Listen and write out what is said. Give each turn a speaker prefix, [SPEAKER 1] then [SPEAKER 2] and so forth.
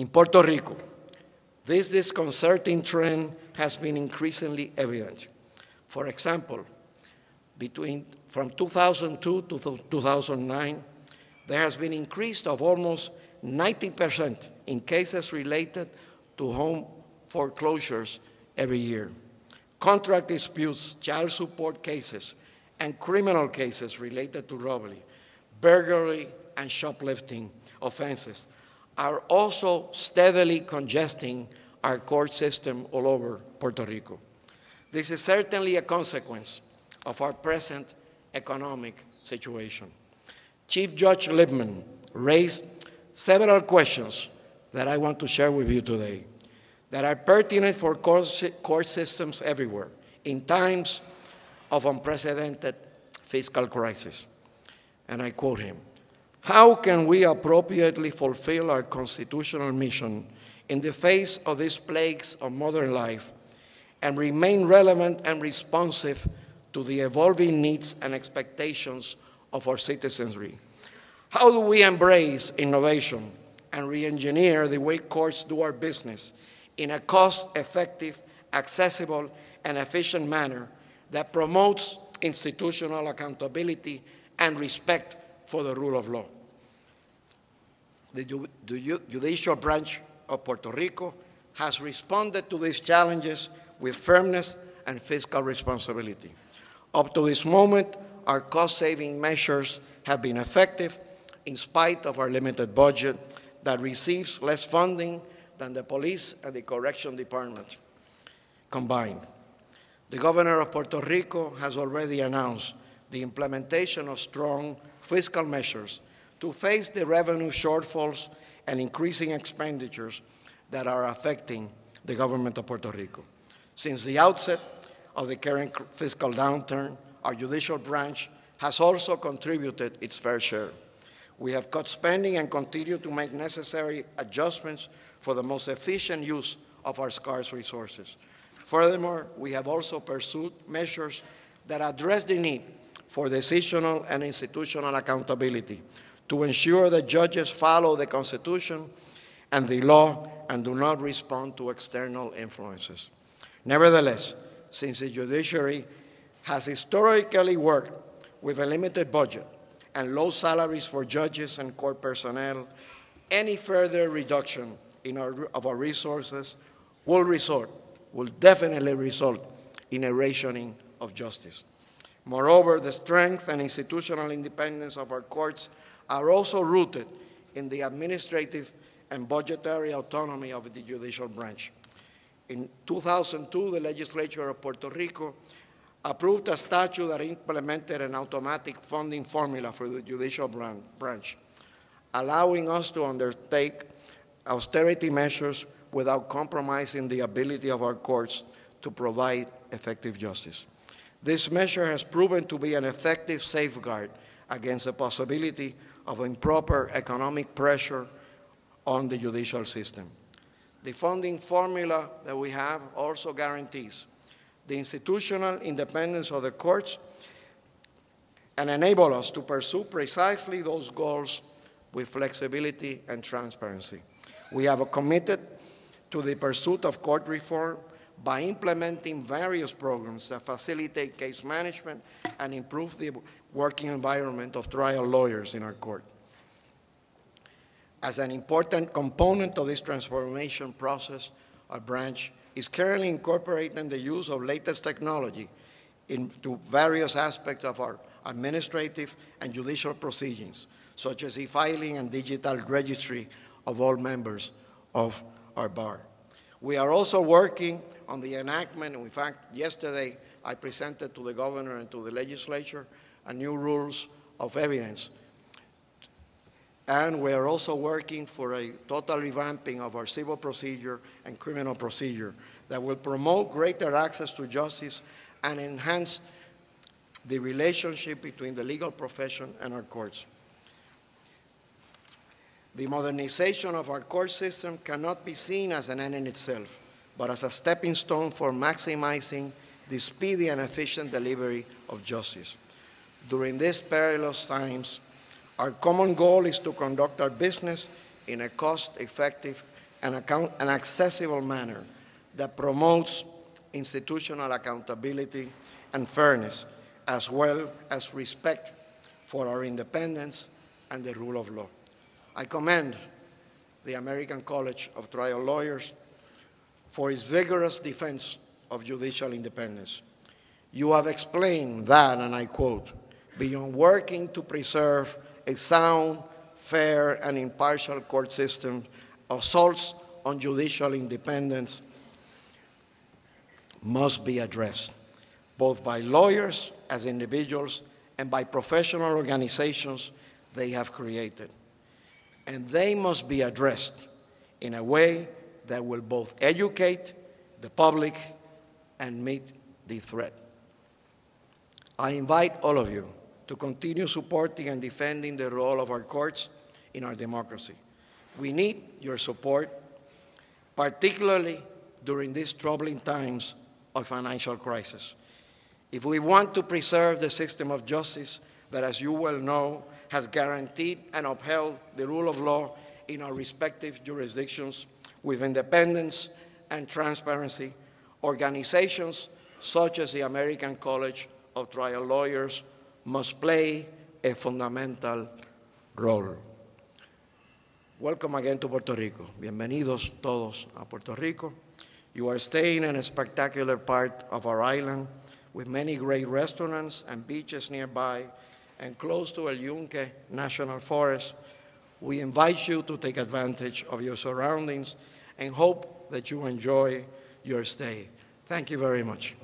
[SPEAKER 1] In Puerto Rico, this disconcerting trend has been increasingly evident. For example, from 2002 to 2009, there has been an increase of almost 90% in cases related to home foreclosures every year. Contract disputes, child support cases, and criminal cases related to robbery, burglary, and shoplifting offenses are also steadily congesting our court system all over Puerto Rico. This is certainly a consequence of our present economic situation. Chief Judge Lippman raised several questions that I want to share with you today that are pertinent for court systems everywhere in times of unprecedented fiscal crisis. And I quote him, "How can we appropriately fulfill our constitutional mission in the face of these plagues of modern life and remain relevant and responsive to the evolving needs and expectations of our citizenry? How do we embrace innovation and re-engineer the way courts do our business in a cost-effective, accessible, and efficient manner that promotes institutional accountability and respect for the rule of law?" The judicial branch of Puerto Rico has responded to these challenges with firmness and fiscal responsibility. Up to this moment, our cost-saving measures have been effective in spite of our limited budget that receives less funding than the police and the correction department combined. The governor of Puerto Rico has already announced the implementation of strong fiscal measures to face the revenue shortfalls and increasing expenditures that are affecting the government of Puerto Rico. Since the outset of the current fiscal downturn, our judicial branch has also contributed its fair share. We have cut spending and continue to make necessary adjustments for the most efficient use of our scarce resources. Furthermore, we have also pursued measures that address the need for decisional and institutional accountability to ensure that judges follow the Constitution and the law and do not respond to external influences. Nevertheless, since the judiciary has historically worked with a limited budget and low salaries for judges and court personnel, any further reduction of our resources will definitely result in a rationing of justice. Moreover, the strength and institutional independence of our courts are also rooted in the administrative and budgetary autonomy of the judicial branch. In 2002, the legislature of Puerto Rico approved a statute that implemented an automatic funding formula for the judicial branch, allowing us to undertake austerity measures without compromising the ability of our courts to provide effective justice. This measure has proven to be an effective safeguard against the possibility of improper economic pressure on the judicial system. The funding formula that we have also guarantees the institutional independence of the courts and enable us to pursue precisely those goals with flexibility and transparency. We have committed to the pursuit of court reform by implementing various programs that facilitate case management and improve the working environment of trial lawyers in our court. As an important component of this transformation process, our branch is currently incorporating the use of latest technology into various aspects of our administrative and judicial proceedings, such as e-filing and digital registry of all members of our bar. We are also working on the enactment, and in fact, yesterday I presented to the governor and to the legislature a new rules of evidence. And we are also working for a total revamping of our civil procedure and criminal procedure that will promote greater access to justice and enhance the relationship between the legal profession and our courts. The modernization of our court system cannot be seen as an end in itself, but as a stepping stone for maximizing the speedy and efficient delivery of justice. During these perilous times, our common goal is to conduct our business in a cost-effective an accessible manner that promotes institutional accountability and fairness, as well as respect for our independence and the rule of law. I commend the American College of Trial Lawyers for its vigorous defense of judicial independence. You have explained that, and I quote, "Beyond working to preserve a sound, fair, and impartial court system, assaults on judicial independence must be addressed, both by lawyers as individuals and by professional organizations they have created. And they must be addressed in a way that will both educate the public and meet the threat." I invite all of you to continue supporting and defending the role of our courts in our democracy. We need your support, particularly during these troubling times of financial crisis. If we want to preserve the system of justice that, as you well know, has guaranteed and upheld the rule of law in our respective jurisdictions with independence and transparency, organizations such as the American College of Trial Lawyers must play a fundamental role. Welcome again to Puerto Rico. Bienvenidos todos a Puerto Rico. You are staying in a spectacular part of our island with many great restaurants and beaches nearby and close to El Yunque National Forest. We invite you to take advantage of your surroundings and hope that you enjoy your stay. Thank you very much.